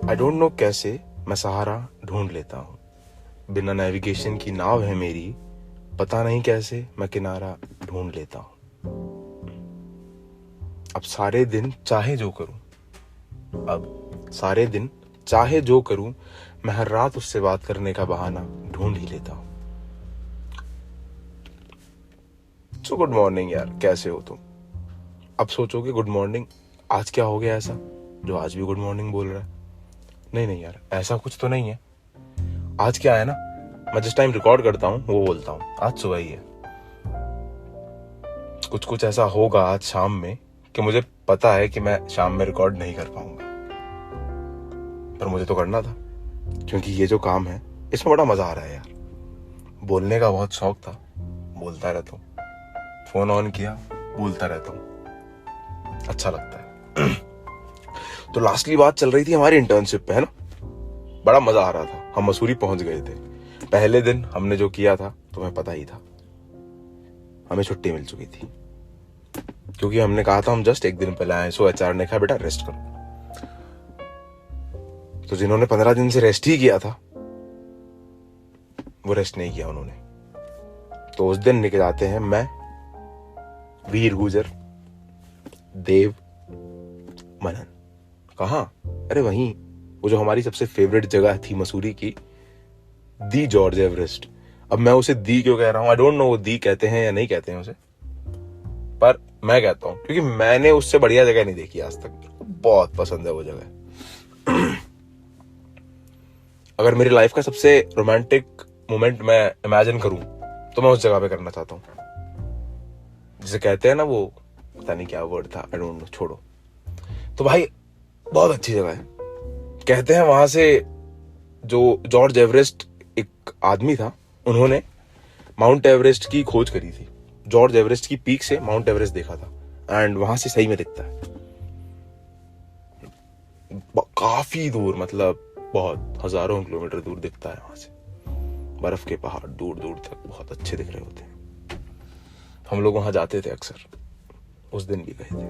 I don't know कैसे मैं सहारा ढूंढ लेता हूँ, बिना नेविगेशन की नाव है मेरी, पता नहीं कैसे मैं किनारा ढूंढ लेता हूँ। अब सारे दिन चाहे जो करूं, मैं हर रात उससे बात करने का बहाना ढूंढ ही लेता हूँ। सो गुड मॉर्निंग यार, कैसे हो तुम? अब सोचोगे गुड मॉर्निंग, आज क्या हो गया ऐसा जो आज भी गुड मॉर्निंग बोल रहा है? नहीं यार, ऐसा कुछ तो नहीं है। आज क्या है ना, मैं जिस टाइम रिकॉर्ड करता हूँ वो बोलता हूँ, आज सुबह ही है। कुछ ऐसा होगा आज शाम में कि मुझे पता है कि मैं शाम में रिकॉर्ड नहीं कर पाऊंगा, पर मुझे तो करना था, क्योंकि ये जो काम है इसमें बड़ा मजा आ रहा है यार। बोलने का बहुत शौक था, बोलता रहता हूँ, फोन ऑन किया बोलता रहता हूँ, अच्छा लगता है। तो लास्टली बात चल रही थी हमारी इंटर्नशिप पे, है ना? बड़ा मजा आ रहा था। हम मसूरी पहुंच गए थे। पहले दिन हमने जो किया था तुम्हें पता ही था, हमें छुट्टी मिल चुकी थी, क्योंकि हमने कहा था हम जस्ट एक दिन पहले आए। सो एचआर ने कहा बेटा रेस्ट करो। तो जिन्होंने 15 दिन से रेस्ट ही किया था वो रेस्ट नहीं किया उन्होंने। तो उस दिन निकल जाते हैं मैं, वीर गुजर, देव, मनन। कहाँ? अरे वहीं, वो जो हमारी सबसे फेवरेट जगह थी मसूरी की, दी जॉर्ज एवरेस्ट। अब मैं उसे दी क्यों कह रहा हूँ, आई डोंट नो वो दी कहते हैं या नहीं कहते हैं उसे, पर मैं कहता हूँ क्योंकि मैंने उससे बढ़िया जगह नहीं देखी आज तक। बहुत पसंद है वो जगह। अगर मेरी लाइफ का सबसे रोमांटिक मोमेंट मैं इमेजिन करूं तो मैं उस जगह पे करना चाहता हूँ। जिसे कहते हैं ना, वो पता नहीं क्या वर्ड था, आई डोंट नो, छोड़ो। तो भाई बहुत अच्छी जगह है। कहते हैं वहां से जो जॉर्ज एवरेस्ट एक आदमी था, उन्होंने माउंट एवरेस्ट की खोज करी थी। जॉर्ज एवरेस्ट की पीक से माउंट एवरेस्ट देखा था, एंड वहां से सही में दिखता है काफी दूर, मतलब बहुत हजारों किलोमीटर दूर दिखता है। वहां से बर्फ के पहाड़ दूर दूर तक बहुत अच्छे दिख रहे होते हैं। हम लोग वहां जाते थे अक्सर, उस दिन भी गए थे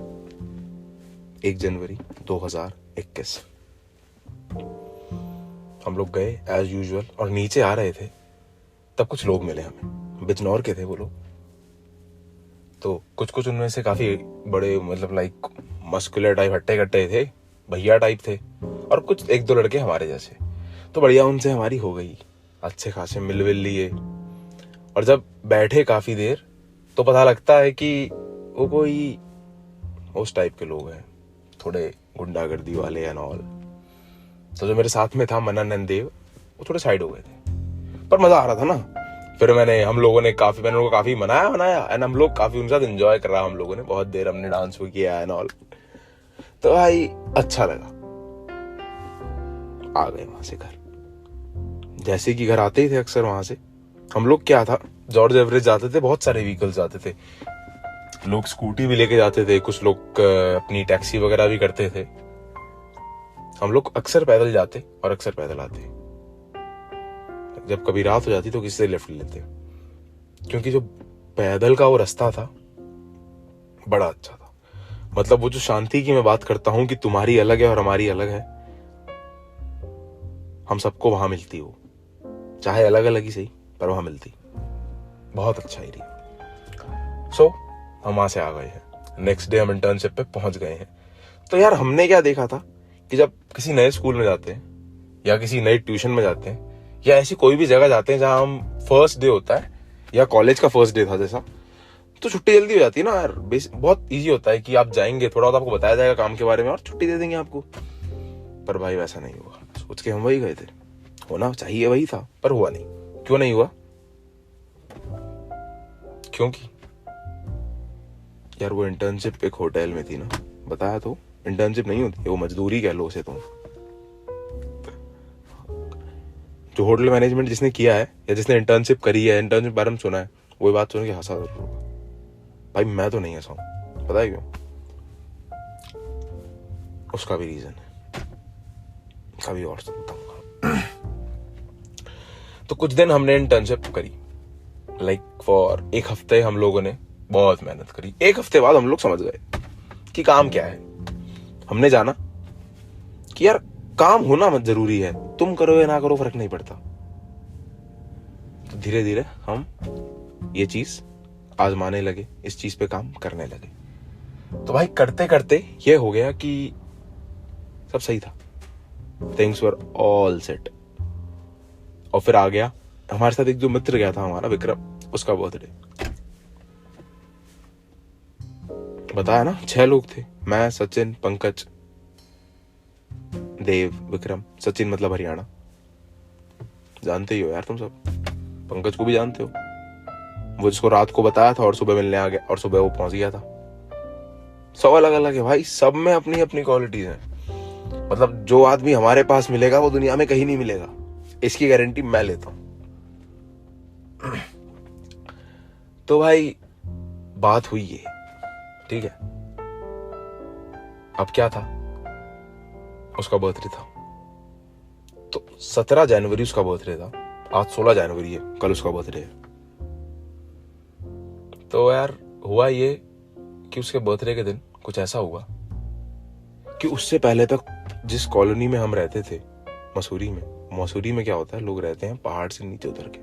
1 जनवरी 2021। हम लोग गए एज यूजुअल, और नीचे आ रहे थे तब कुछ लोग मिले हमें, बिजनौर के थे वो लोग। तो कुछ उनमें से काफी बड़े, मतलब लाइक मस्कुलर टाइप, हट्टे कट्टे थे, भैया टाइप थे, और कुछ 1-2 लड़के हमारे जैसे। तो बढ़िया उनसे हमारी हो गई, अच्छे खासे मिल लिए। और जब बैठे काफी देर तो पता लगता है कि वो कोई उस टाइप के लोग हैं, थोड़े गुंडागर्दी वाले एंड ऑल। तो जो मेरे साथ में था मनन एंड देव, वो थोड़े साइड हो गए थे, पर मजा आ रहा था ना। फिर मैंने उनको काफी मनाया एंड हम लोग काफी उनके साथ एंजॉय कर रहा। हम लोगों ने बहुत देर हमने डांस भी किया एंड ऑल। तो भाई अच्छा लगा। आ गए वहां से घर। जैसे कि घर आते ही थे अक्सर वहां से, हम लोग क्या था, जॉर्ज एवरेस्ट जाते थे, बहुत सारे व्हीकल्स जाते थे। लोग स्कूटी भी लेके जाते थे, कुछ लोग अपनी टैक्सी वगैरह भी करते थे। हम लोग अक्सर पैदल जाते और अक्सर पैदल आते। जब कभी रात हो जाती तो किसी से लिफ्ट लेते, क्योंकि जो पैदल का वो रास्ता था बड़ा अच्छा था। मतलब वो जो शांति की मैं बात करता हूँ कि तुम्हारी अलग है और हमारी अलग है, हम सबको वहां मिलती हो, चाहे अलग अलग ही सही, पर वहां मिलती। बहुत अच्छा एरिया। सो हम वहां से आ गए हैं। नेक्स्ट डे हम इंटर्नशिप पे पहुंच गए हैं। तो यार हमने क्या देखा था कि जब किसी नए स्कूल में जाते हैं या किसी नई ट्यूशन में जाते हैं या ऐसी कोई भी जगह जाते हैं जहां हम फर्स्ट डे होता है या कॉलेज का फर्स्ट डे था जैसा, तो छुट्टी जल्दी हो जाती है ना यार। बहुत इजी होता है कि आप जाएंगे, थोड़ा बहुत आपको बताया जाएगा काम के बारे में और छुट्टी दे देंगे आपको। पर भाई वैसा नहीं हुआ। सोच के हम वही गए थे, होना चाहिए वही था, पर हुआ नहीं। क्यों नहीं हुआ? क्योंकि यार वो इंटर्नशिप एक होटल में थी ना, बताया तो। इंटर्नशिप नहीं होती, वो मजदूरी कह लो उसे तुम। जो होटल मैनेजमेंट जिसने किया है या जिसने इंटर्नशिप करी है, इंटर्नशिप बारे में सुना है, वही बात सुन के हंसा जरूर होगा। भाई मैं तो नहीं हंसा हूं, पता है क्यों? उसका भी रीजन है, कभी और बताऊंगा। तो कुछ दिन हमने इंटर्नशिप करी, लाइक फॉर 1 हफ्ते हम लोगों ने बहुत मेहनत करी। 1 हफ्ते बाद हम लोग समझ गए कि काम क्या है। हमने जाना कि यार काम होना मत जरूरी है, तुम करो या ना करो फर्क नहीं पड़ता। तो धीरे धीरे हम ये चीज आजमाने लगे, इस चीज पे काम करने लगे। तो भाई करते करते ये हो गया कि सब सही था, थिंग्स वर ऑल सेट। और फिर आ गया हमारे साथ एक जो मित्र गया था हमारा विक्रम, उसका बर्थडे। बताया ना 6 लोग थे, मैं, सचिन, पंकज, देव, विक्रम। सचिन मतलब हरियाणा, जानते ही हो यार तुम सब, पंकज को भी जानते हो, वो जिसको रात को बताया था और सुबह मिलने आ गया और सुबह वो पहुंच गया था। सब अलग अलग है भाई, सब में अपनी अपनी क्वालिटीज हैं। मतलब जो आदमी हमारे पास मिलेगा वो दुनिया में कहीं नहीं मिलेगा, इसकी गारंटी मैं लेता हूं। तो भाई बात हुई ये, ठीक है। अब क्या था, उसका बर्थडे था, तो 17 जनवरी उसका बर्थडे था, आज 16 जनवरी है, कल उसका बर्थडे है। तो यार हुआ ये कि उसके बर्थडे के दिन कुछ ऐसा हुआ कि उससे पहले तक जिस कॉलोनी में हम रहते थे, मसूरी में क्या होता है, लोग रहते हैं पहाड़ से नीचे उतर के,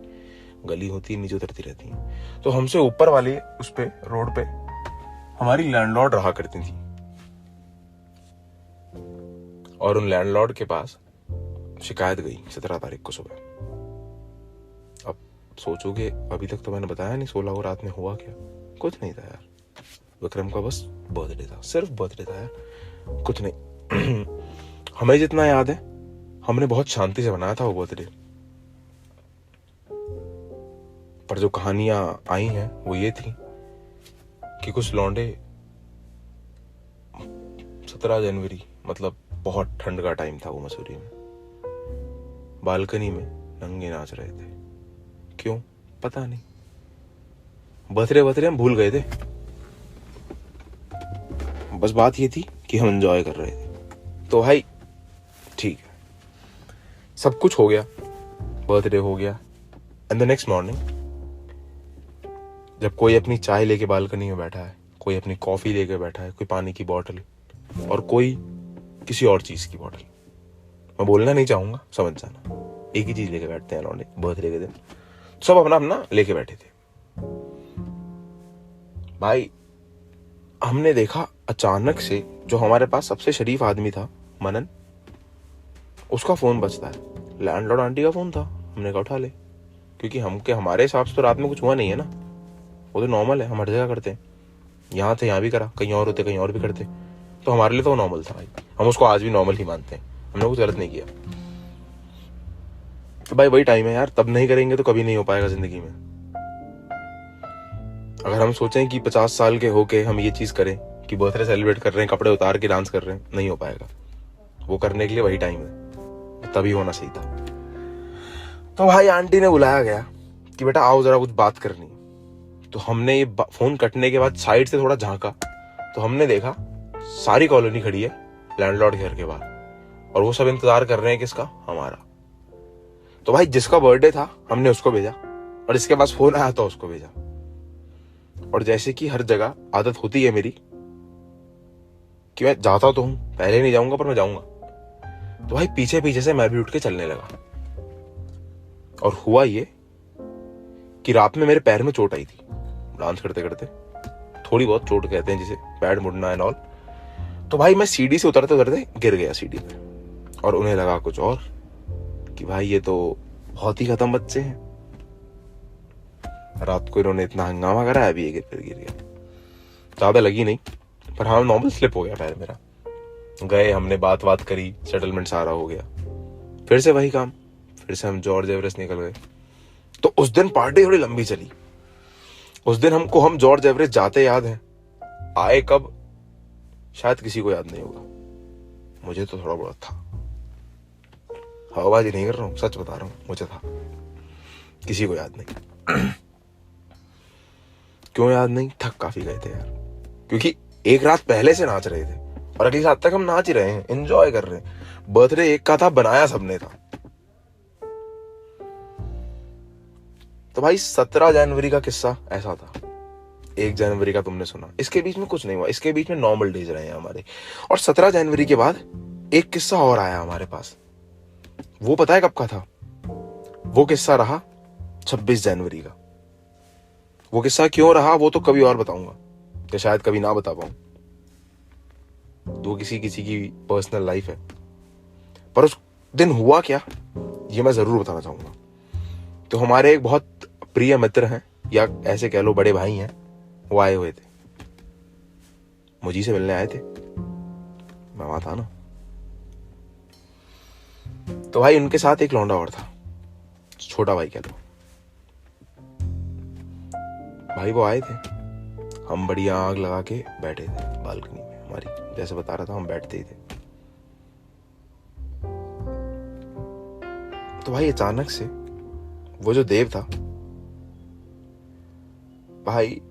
गली होती है नीचे उतरती रहती है। तो हमसे ऊपर वाली उस पे रोड पे हमारी लैंडलॉर्ड रहा करती थी, और उन लैंडलॉर्ड के पास शिकायत गई 17 तारीख को सुबह। अब सोचोगे अभी तक तो मैंने बताया नहीं 16 को रात में हुआ क्या। कुछ नहीं था यार, विक्रम का बस बर्थडे था, सिर्फ बर्थडे था यार, कुछ नहीं। हमें जितना याद है हमने बहुत शांति से मनाया था वो बर्थडे। पर जो कहानियां आई हैं वो ये थी कि कुछ लौंडे 17 जनवरी मतलब बहुत ठंड का टाइम था वो मसूरी में, बालकनी में नंगे नाच रहे थे। क्यों पता नहीं, बर्थडे हम भूल गए थे। बस बात ये थी कि हम एंजॉय कर रहे थे। तो भाई ठीक है, सब कुछ हो गया, बर्थडे हो गया। एंड द नेक्स्ट मॉर्निंग जब कोई अपनी चाय लेके बालकनी में बैठा है, कोई अपनी कॉफी लेके बैठा है, कोई पानी की बोतल और कोई किसी और चीज की बोतल, मैं बोलना नहीं चाहूंगा, समझ जाना, एक ही चीज लेके बैठते हैं लौंडे बर्थडे के दिन। सब अपना अपना लेके बैठे थे। भाई हमने देखा अचानक से जो हमारे पास सबसे शरीफ आदमी था, मनन, उसका फोन बजता है। लैंडलॉर्ड आंटी का फोन था, हमने कहा उठा ले, क्योंकि हमारे हिसाब से तो रात में कुछ हुआ नहीं है ना, वो तो नॉर्मल है, हम हर जगह करते हैं। यहाँ थे यहाँ भी करा, कहीं और होते कहीं और भी करते, तो हमारे लिए तो नॉर्मल था भाई, हम उसको आज भी नॉर्मल ही मानते हैं, हमने कुछ गलत नहीं किया। तो भाई वही टाइम है यार, तब नहीं करेंगे तो कभी नहीं हो पाएगा जिंदगी में। अगर हम सोचें कि 50 साल के होके हम ये चीज करें कि बर्थडे सेलिब्रेट कर रहे हैं, कपड़े उतार के डांस कर रहे हैं, नहीं हो पाएगा। वो करने के लिए वही टाइम है, तभी होना सही था। तो भाई आंटी ने बुलाया गया कि बेटा आओ जरा कुछ बात करनी। तो हमने ये फोन कटने के बाद साइड से थोड़ा झांका, तो हमने देखा सारी कॉलोनी खड़ी है लैंडलॉर्ड के घर के बाहर, और वो सब इंतजार कर रहे हैं किसका, हमारा। तो भाई जिसका बर्थडे था हमने उसको भेजा, और जिसके पास फोन आया था उसको भेजा। और जैसे कि हर जगह आदत होती है मेरी कि मैं जाता तो हूं, पहले नहीं जाऊंगा पर मैं जाऊंगा, तो भाई पीछे पीछे से मैं भी उठ के चलने लगा। और हुआ ये कि रात में मेरे पैर में चोट आई थी डांस करते करते, थोड़ी बहुत चोट कहते हैं जिसे, पैर मुड़ना एंड ऑल। तो भाई मैं सीढ़ी से उतरते उतरते गिर गया सीढ़ी पे, और उन्हें लगा कुछ और कि भाई ये तो बहुत ही खत्म बच्चे हैं, रात को इन्होंने इतना हंगामा करा, अभी ये गिर गया। ज्यादा लगी नहीं, पर हाँ नॉर्मल स्लिप हो गया पैर मेरा। गए, हमने बात करी, सेटलमेंट सारा हो गया, फिर से वही काम, फिर से हम जॉर्ज एवरेस्ट निकल गए। तो उस दिन पार्टी थोड़ी लंबी चली। उस दिन हम जॉर्ज एवरेस्ट जाते याद है, आए कब शायद किसी को याद नहीं होगा, मुझे तो थोड़ा बहुत था, हवाबाजी नहीं कर रहा हूं, सच बता रहा हूं, मुझे था, किसी को याद नहीं। क्यों याद नहीं, थक काफी गए थे यार, क्योंकि एक रात पहले से नाच रहे थे और अगली रात तक हम नाच ही रहे हैं, एंजॉय कर रहे हैं। बर्थडे एक का था, बनाया सबने था। तो भाई 17 जनवरी का किस्सा ऐसा था, 1 जनवरी का तुमने सुना, इसके बीच में कुछ नहीं हुआ, इसके बीच में नॉर्मल डेज रहे हैं हमारे। और 17 जनवरी के बाद एक किस्सा और आया हमारे पास। वो पता है कब का था? वो किस्सा रहा 26 जनवरी का। वो किस्सा क्यों रहा वो तो कभी और बताऊंगा, या शायद कभी ना बता पाऊं। तो किसी किसी की पर्सनल लाइफ है, पर उस दिन हुआ क्या ये मैं जरूर बताना चाहूंगा। तो हमारे एक बहुत प्रिय मित्र हैं, या ऐसे कह लो बड़े भाई हैं, वो आए हुए थे, मुझी से मिलने आए थे। मैं वहां था ना। तो भाई उनके साथ एक लौंडा और था, छोटा भाई कह लो। भाई वो आए थे, हम बढ़िया आग लगा के बैठे थे बालकनी में हमारी, जैसे बता रहा था हम बैठते ही थे। तो भाई अचानक से वो जो देव था भाई,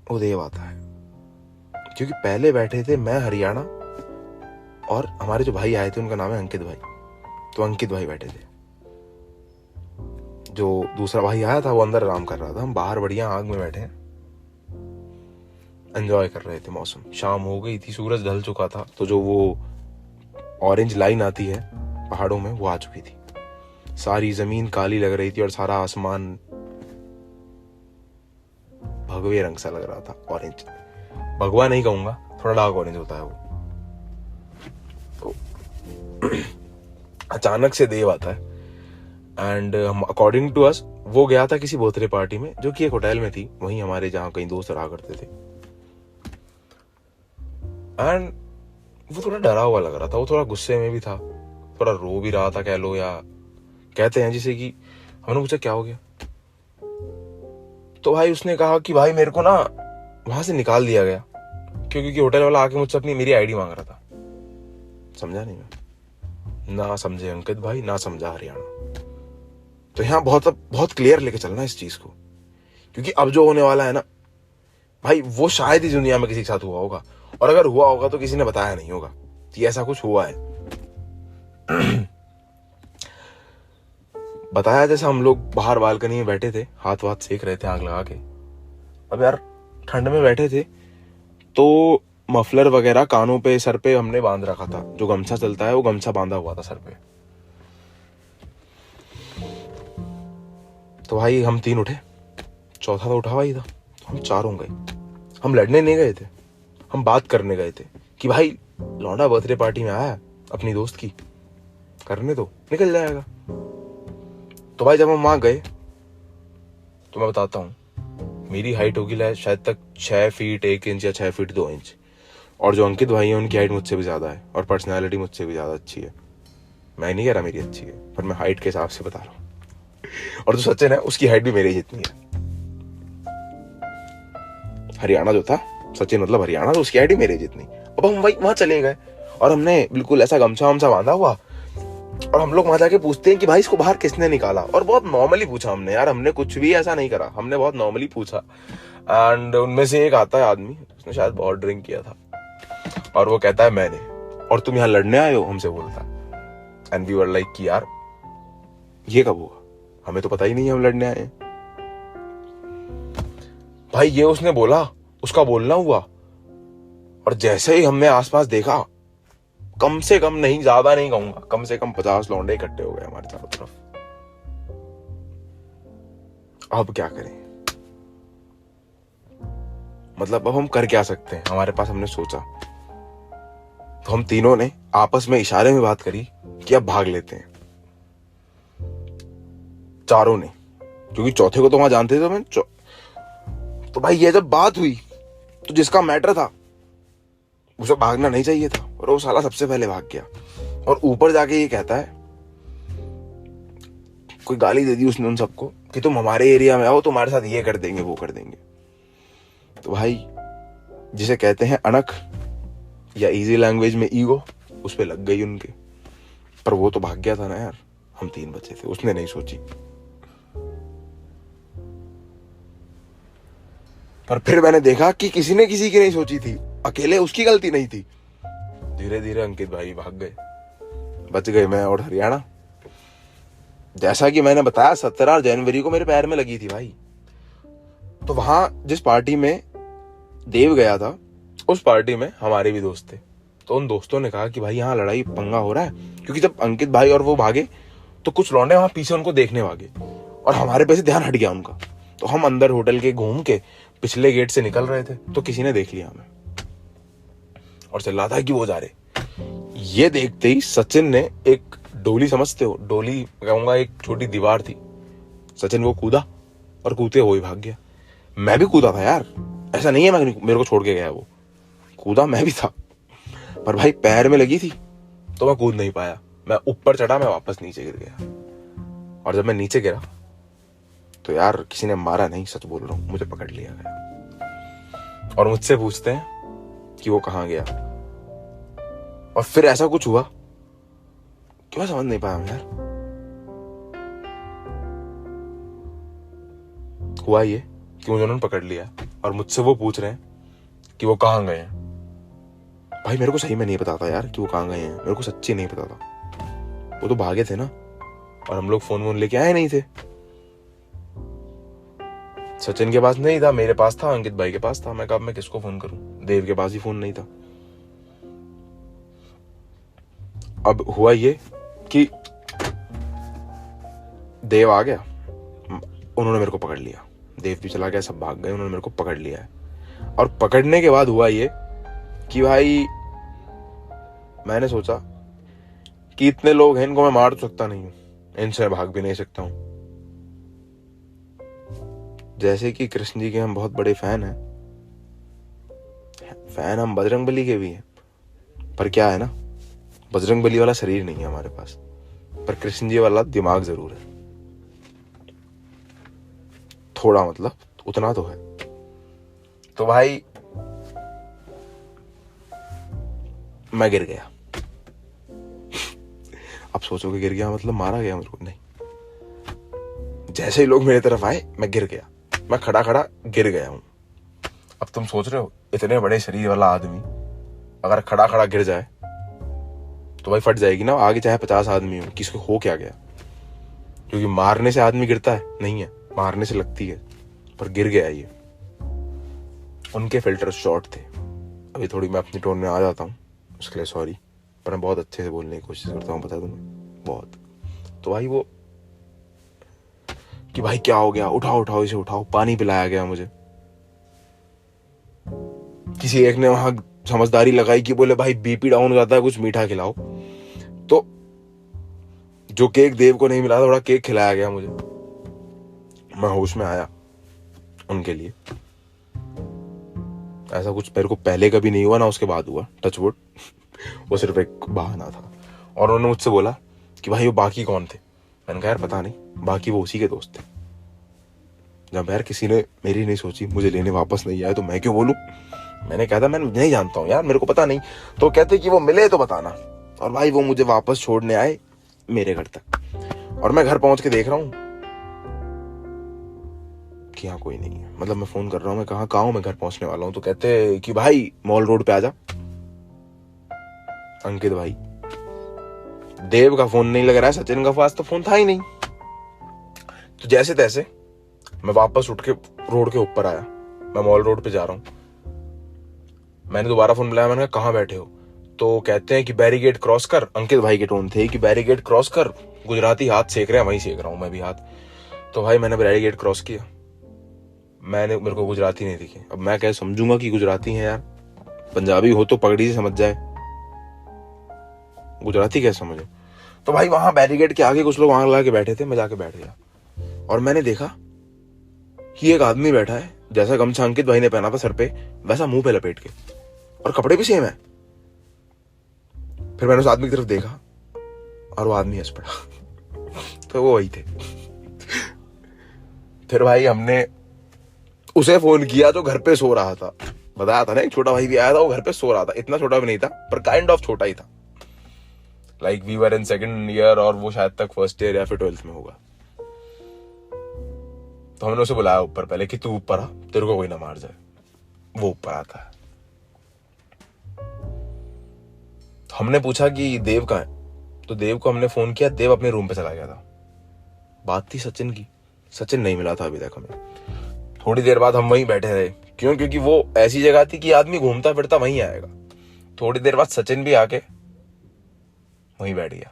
वो देव आता है। क्योंकि पहले बैठे थे मैं, हरियाणा, और हमारे जो भाई आए थे उनका नाम है अंकित भाई। तो अंकित भाई बैठे थे। जो दूसरा भाई आया था वो अंदर आराम कर रहा था, हम बाहर बढ़िया आग में बैठे हैं, एंजॉय कर रहे थे मौसम। शाम हो गई थी, सूरज ढल चुका था, तो जो वो ऑरेंज लाइन आती है पहाड़ों में वो आ चुकी थी। सारी जमीन काली लग रही थी और सारा आसमान भगवे रंग सा लग रहा था, ऑरेंज। भगवा नहीं कहूंगा, थोड़ा डार्क ऑरेंज होता है वो। तो अचानक से देव आता है, एंड अकॉर्डिंग टू अस वो गया था किसी बोतरे पार्टी में, जो कि एक होटल में थी, वहीं हमारे जहां कहीं दोस्त रहा करते थे। एंड वो थोड़ा डरा हुआ लग रहा था, वो थोड़ा गुस्से में भी था, थोड़ा रो भी रहा था कह लो, या कहते हैं जिसे कि हमने पूछा क्या हो गया। तो भाई उसने कहा कि भाई मेरे को ना वहां से निकाल दिया गया, क्योंकि होटल वाला आके मुझसे अपनी मेरी आईडी मांग रहा था। समझा नहीं मैं, ना समझे अंकित भाई, ना समझा हरियाणा। तो यहाँ बहुत बहुत क्लियर लेके चलना इस चीज को, क्योंकि अब जो होने वाला है ना भाई, वो शायद ही दुनिया में किसी के साथ हुआ होगा, और अगर हुआ होगा तो किसी ने बताया नहीं होगा कि ऐसा कुछ हुआ है। बताया जैसे हम लोग बाहर बालकनी में बैठे थे, हाथ वाथ सेक रहे थे आग लगा के। अब यार ठंड में बैठे थे, तो मफलर वगैरह कानों पे, सर पे हमने बांध रखा था, जो गमछा चलता है वो गमछा बांधा हुआ था सर पे। तो भाई हम तीन उठे, चौथा तो उठा भाई था, तो हम चारों गए। हम लड़ने नहीं गए थे, हम बात करने गए थे कि भाई लौंडा बर्थडे पार्टी में आया अपनी दोस्त की, करने दो, निकल जाएगा। तो भाई जब हम वहां गए, तो मैं बताता हूँ, मेरी हाइट होगी शायद तक 6 फीट 1 इंच या 6 फीट 2 इंच, और जो अंकित भाई है उनकी हाइट मुझसे भी ज्यादा है, और पर्सनैलिटी मुझसे भी ज्यादा अच्छी है। मैं नहीं कह रहा मेरी अच्छी है, पर मैं हाइट के हिसाब से बता रहा हूँ। और जो सचिन है उसकी हाइट भी मेरी जितनी है। हरियाणा जो था, सचिन मतलब हरियाणा, तो उसकी हाइट भी मेरे जितनी। अब हम वहां चले गए, और हमने बिल्कुल ऐसा गमछा वमछा बांधा हुआ, और हम लोग वहां जाके पूछते हैं कि भाई इसको बाहर किसने निकाला। और बहुत नॉर्मली पूछा हमने, यार हमने कुछ भी ऐसा नहीं करा, हमने बहुत नॉर्मली पूछा। एंड उनमें से एक आता है आदमी, उसने शायद बहुत ड्रिंक किया था, और वो कहता है मैंने, और तुम यहाँ लड़ने आए हो, हमसे बोलता है। एंड वी वर लाइक कि यार ये कब हुआ, हमें तो पता ही नहीं हम लड़ने आए हैं। भाई ये उसने बोला, उसका बोलना हुआ, और जैसे ही हमने आसपास देखा, कम से कम नहीं, ज्यादा नहीं कहूंगा, कम से कम 50 लौंडे इकट्ठे हो गए हमारे चारों तरफ। अब क्या करें, मतलब अब हम कर क्या सकते हैं, हमारे पास हमने सोचा, तो हम तीनों ने आपस में इशारे में बात करी कि अब भाग लेते हैं, चारों ने, क्योंकि चौथे को तो वहां जानते थे। तो भाई ये जब बात हुई, तो जिसका मैटर था उसे भागना नहीं चाहिए था, और वो साला सबसे पहले भाग गया, और ऊपर जाके ये कहता है, कोई गाली दे दी उसने उन सबको कि तुम हमारे एरिया में आओ, तुम्हारे साथ ये कर देंगे वो कर देंगे। तो भाई जिसे कहते हैं अनख, या इजी लैंग्वेज में ईगो, उस पे लग गई उनके। पर वो तो भाग गया था ना यार, हम 3 बचे थे, उसने नहीं सोची। पर फिर मैंने देखा कि किसी ने किसी की नहीं सोची थी, अकेले उसकी गलती नहीं थी। धीरे धीरे अंकित भाई भाग गए, बच गए मैं और हरियाणा। जैसा कि मैंने बताया 17 जनवरी को मेरे पैर में लगी थी भाई। तो वहां जिस पार्टी में देव गया था, उस पार्टी में हमारे भी दोस्त थे, तो उन दोस्तों ने कहा कि भाई यहाँ लड़ाई पंगा हो रहा है, क्योंकि जब अंकित भाई और वो भागे तो कुछ लौंडे वहां पीछे उनको देखने भागे और हमारे पे से ध्यान हट गया उनका। तो हम अंदर होटल के घूम के पिछले गेट से निकल रहे थे तो किसी ने देख लिया हमें और चिल्ला था कि वो जा रहे। ये देखते ही सचिन ने एक डोली, समझते हो डोली, कहूंगा एक छोटी दीवार थी, सचिन वो कूदा और कूदते हुए भाग गया। मैं भी कूदा था यार, ऐसा नहीं है मैं मेरे को छोड़ के गया, वो कूदा मैं भी था, पर भाई पैर में लगी थी तो मैं कूद नहीं पाया। मैं ऊपर चढ़ा, मैं वापस नीचे गिर गया। और जब मैं नीचे गिरा तो यार किसी ने मारा नहीं, सच बोल रहा हूं, मुझे पकड़ लिया गया और मुझसे पूछते हैं कि वो कहां गया। और फिर ऐसा कुछ हुआ कि मैं समझ नहीं पाया यार। हुआ ये कि मुझे उन्होंने पकड़ लिया और मुझसे वो पूछ रहे हैं कि वो कहां गए हैं। भाई मेरे को सही में नहीं पता था यार कि वो कहां गए हैं, मेरे को सच्ची नहीं पता था। वो तो भागे थे ना, और हम लोग फोन वोन लेके आए नहीं थे। सचिन के पास नहीं था, मेरे पास था, अंकित भाई के पास था। मैं कहा मैं किसको फोन करूं, देव के पास ही फोन नहीं था। अब हुआ ये कि देव आ गया, उन्होंने मेरे को पकड़ लिया। देव भी चला गया, सब भाग गए, उन्होंने मेरे को पकड़ लिया है। और पकड़ने के बाद हुआ ये कि भाई मैंने सोचा कि इतने लोग हैं, इनको मैं मार तो सकता नहीं हूं, इनसे भाग भी नहीं सकता हूं। जैसे कि कृष्ण जी के हम बहुत बड़े फैन हैं, फैन हम बजरंगबली के भी हैं, पर क्या है ना, बजरंगबली वाला शरीर नहीं है हमारे पास, पर कृष्ण जी वाला दिमाग जरूर है, थोड़ा, मतलब उतना तो है। तो भाई मैं गिर गया। अब सोचोगे गिर गया मतलब मारा गया मेरे को? नहीं, जैसे ही लोग मेरी तरफ आए मैं गिर गया, मैं खड़ा खड़ा गिर गया हूं। अब तुम सोच रहे हो इतने बड़े शरीर वाला आदमी अगर खड़ा खड़ा गिर जाए तो भाई फट जाएगी ना आगे, चाहे 50 आदमी हो, किसको हो क्या गया। क्योंकि मारने से आदमी गिरता है नहीं है, मारने से लगती है, पर गिर गया ये। उनके फिल्टर शॉर्ट थे। अभी थोड़ी मैं अपनी टोन में आ जाता हूँ, उसके लिए सॉरी, पर मैं बहुत अच्छे से बोलने की कोशिश करता हूँ, पता है तुम्हें, बहुत। तो भाई वो कि भाई क्या हो गया, उठाओ उठाओ इसे उठाओ, पानी पिलाया गया मुझे। किसी एक ने वहां समझदारी लगाई कि बोले भाई बीपी डाउन हो जाता है, कुछ मीठा खिलाओ। तो जो केक देव को नहीं मिला था, थोड़ा केक खिलाया गया मुझे, मैं होश में आया उनके लिए। ऐसा कुछ मेरे को पहले कभी नहीं हुआ, ना उसके बाद हुआ, टच वुड। वो सिर्फ एक बहाना था। और उन्होंने मुझसे बोला कि भाई वो बाकी कौन थे। मैंने कहा यार पता नहीं, बाकी वो उसी के दोस्त थे। जब यार किसी ने मेरी नहीं सोची, मुझे लेने वापस नहीं आए, तो मैं क्यों बोलूं। मैंने कहा था मैं नहीं जानता हूँ यार, मेरे को पता नहीं। तो कहते कि वो मिले तो बताना। और भाई वो मुझे वापस छोड़ने आए मेरे घर तक, और मैं घर पहुंच के देख रहा हूँ कि यहाँ कोई नहीं है। मतलब मैं फोन कर रहा हूँ, मैं कहाँ हूँ, मैं घर पहुंचने वाला हूँ। तो कहते कि भाई मॉल रोड पे आ जा। अंकित भाई, देव का फोन नहीं लग रहा है, सचिन का पास तो फोन था ही नहीं। तो जैसे तैसे मैं वापस उठ के रोड के ऊपर आया, मैं मॉल रोड पे जा रहा हूँ। मैंने दोबारा फोन मिलाया, मैंने कहा कहाँ बैठे हो। तो कहते हैं कि बैरिकेड क्रॉस कर। अंकित भाई के टोन थे कि बैरिकेड क्रॉस कर, गुजराती हाथ सेक रहे हैं, वहीं सेक रहा हूँ मैं भी हाथ। तो भाई मैंने बैरिकेड क्रॉस किया, मेरे को गुजराती नहीं दिखे। अब मैं क्या समझूंगा कि गुजराती है यार, पंजाबी हो तो पगड़ी से समझ जाए, गुजराती कैसे समझे। तो भाई वहां बैरिकेड के आगे कुछ लोग वहां लगा के बैठे थे, मैं जाके बैठ गया। और मैंने देखा कि एक आदमी बैठा है, जैसा गमछा अंकित भाई ने पहना था सर पे, वैसा मुंह पे लपेट के, और कपड़े भी सेम है। फिर मैंने उस आदमी की तरफ देखा और वो आदमी हंस पड़ा। तो वो वही थे। फिर भाई हमने उसे फोन किया जो घर पे सो रहा था। बताया था ना, एक छोटा भाई भी आया था, वो घर पे सो रहा था। इतना छोटा भी नहीं था, पर काइंड ऑफ छोटा ही था। Like we were in second year, और वो शायद तक फर्स्ट ईयर या फिर 12th में होगा। तो हमने उसे बुलाया ऊपर पहले कि तू ऊपर आ, तेरे को कोई ना मार जाए। वो ऊपर आता है। तो हमने पूछा कि देव कहाँ है। तो देव को हमने फोन किया, देव अपने रूम पे चला गया था। बात थी सचिन की, सचिन नहीं मिला था अभी तक हमें। थोड़ी देर बाद हम वहीं बैठे रहे। क्यों? क्योंकि वो ऐसी जगह थी कि आदमी घूमता फिरता वहीं आएगा। थोड़ी देर बाद सचिन भी आके वहीं बैठ गया।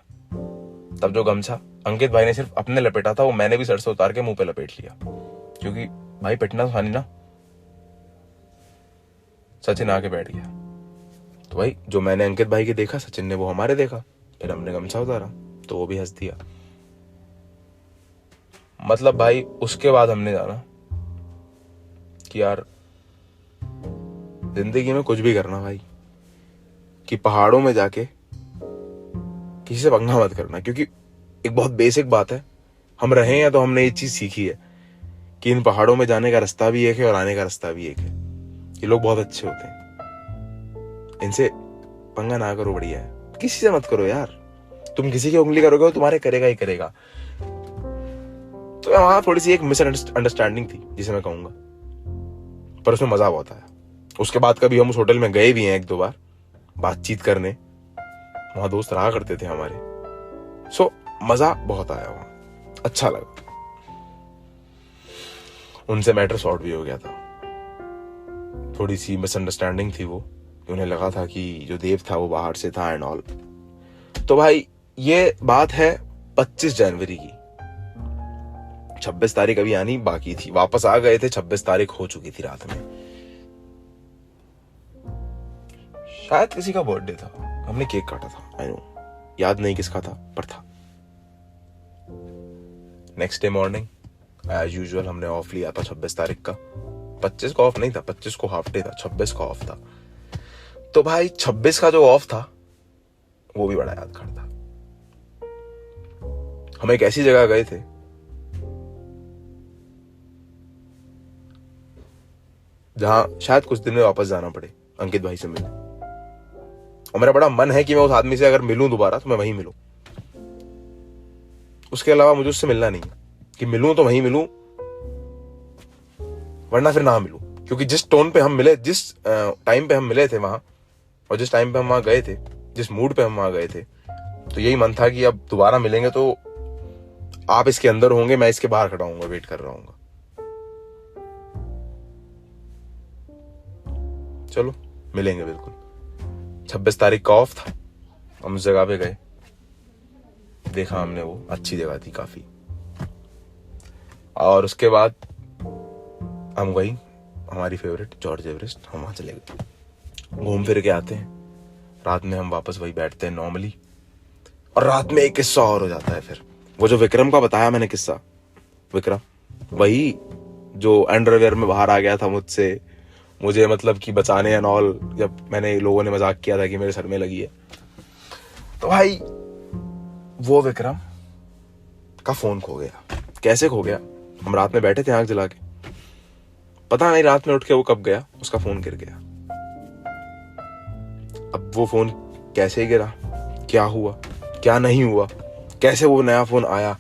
तब जो गमछा अंकित भाई ने सिर्फ अपने लपेटा था वो मैंने भी सर से उतार के मुंह पे लपेट लिया, क्योंकि भाई पिटना था नहीं ना। सचिन आके बैठ गया, तो भाई जो मैंने अंकित भाई के देखा सचिन ने वो हमारे देखा, फिर हमने गमछा उतारा तो वो भी हंस दिया। मतलब भाई उसके बाद हमने जाना कि यार जिंदगी में कुछ भी करना भाई, कि पहाड़ों में जाके किसी से पंगा मत करना, क्योंकि एक बहुत बेसिक बात है, हम रहे हैं तो हमने ये चीज सीखी है कि इन पहाड़ों में जाने का रास्ता भी एक है और आने का रास्ता भी एक है। ये लोग बहुत अच्छे होते हैं, इनसे पंगा ना करो, बढ़िया है। किसी से मत करो यार, तुम किसी की उंगली करोगे वो तुम्हारे करेगा ही करेगा। तो वहां थोड़ी सी एक मिसअंडरस्टैंडिंग थी जिसे मैं कहूंगा, पर उसमें मजा बहुत आया। उसके बाद कभी हम उस होटल में गए भी हैं 1-2 बार बातचीत करने, वहां दोस्त रहा करते थे हमारे। सो मजा बहुत आया वहां, अच्छा लगा। उनसे मैटर सॉर्ट भी हो गया था। थोड़ी सी मिसअंडरस्टैंडिंग थी वो, उन्हें लगा था कि जो देव था वो बाहर से था एंड ऑल। तो भाई ये बात है 25 जनवरी की। 26 तारीख अभी आनी बाकी थी, वापस आ गए थे, 26 तारीख हो चुकी थी रात में। शायद किसी का बर्थडे था, हमने केक काटा था, आई नो, याद नहीं किसका था पर था। Next day morning as usual हमने ऑफ लिया था 26 तारीख का। 25 को ऑफ नहीं था, 25 को हाफ डे था, 26 का ऑफ था। तो भाई 26 का जो ऑफ था वो भी बड़ा यादगार था। हम एक ऐसी जगह गए थे जहां शायद कुछ दिन में वापस जाना पड़े अंकित भाई से मिलने, और मेरा बड़ा मन है कि मैं उस आदमी से अगर मिलूं दोबारा तो मैं वहीं मिलूं। उसके अलावा मुझे उससे मिलना नहीं, कि मिलूं तो वहीं मिलूं, वरना फिर ना मिलूं। क्योंकि जिस टोन पे हम मिले, जिस टाइम पे हम मिले थे वहां, और जिस टाइम पे हम वहां गए थे, जिस मूड पे हम वहां गए थे, तो यही मन था कि अब दोबारा मिलेंगे तो आप इसके अंदर होंगे, मैं इसके बाहर खड़ा हूंगा, वेट कर रहा हूंगा। चलो मिलेंगे बिल्कुल। 26 तारीख का ऑफ था, हम उस जगह पे गए, देखा हमने, वो अच्छी जगह थी काफी। और उसके बाद हम गई हमारी फेवरेट जॉर्ज एवरेस्ट, हम वहां चले गए, घूम फिर के आते हैं। रात में हम वापस वही बैठते हैं नॉर्मली, और रात में एक किस्सा और हो जाता है। फिर वो जो विक्रम का बताया मैंने किस्सा, विक्रम वही जो अंडरवेयर में बाहर आ गया था मुझसे, मुझे मतलब कि बचाने एंड ऑल, जब मैंने लोगों ने मजाक किया था कि मेरे सर में लगी है। तो भाई वो विक्रम का फोन खो गया। कैसे खो गया? हम रात में बैठे थे आंख जला के, पता नहीं रात में उठ के वो कब गया, उसका फोन गिर गया। अब वो फोन कैसे गिरा, क्या हुआ, क्या नहीं हुआ, कैसे वो नया फोन आया,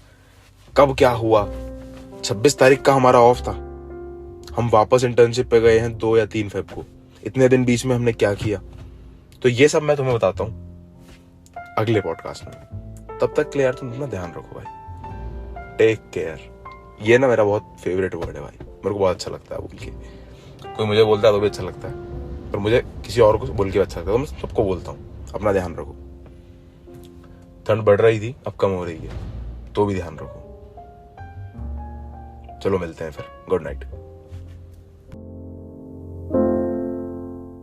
कब क्या हुआ। 26 तारीख का हमारा ऑफ था, हम वापस इंटर्नशिप पे गए हैं 2 या 3 फेब को। इतने दिन बीच में हमने क्या किया, तो ये सब मैं तुम्हें बताता हूं अगले पॉडकास्ट में। तब तक के लिए यार तुम अपना ध्यान रखो भाई, टेक केयर। ये ना मेरा बहुत फेवरेट वर्ड है भाई, मेरे को बहुत अच्छा लगता है बोल के। कोई मुझे बोलता है तो भी अच्छा लगता है, पर मुझे किसी और को बोल के अच्छा लगता है, तो मैं सबको बोलता हूँ अपना ध्यान रखो। ठंड बढ़ रही थी, अब कम हो रही है, तो भी ध्यान रखो। चलो मिलते हैं फिर, गुड नाइट।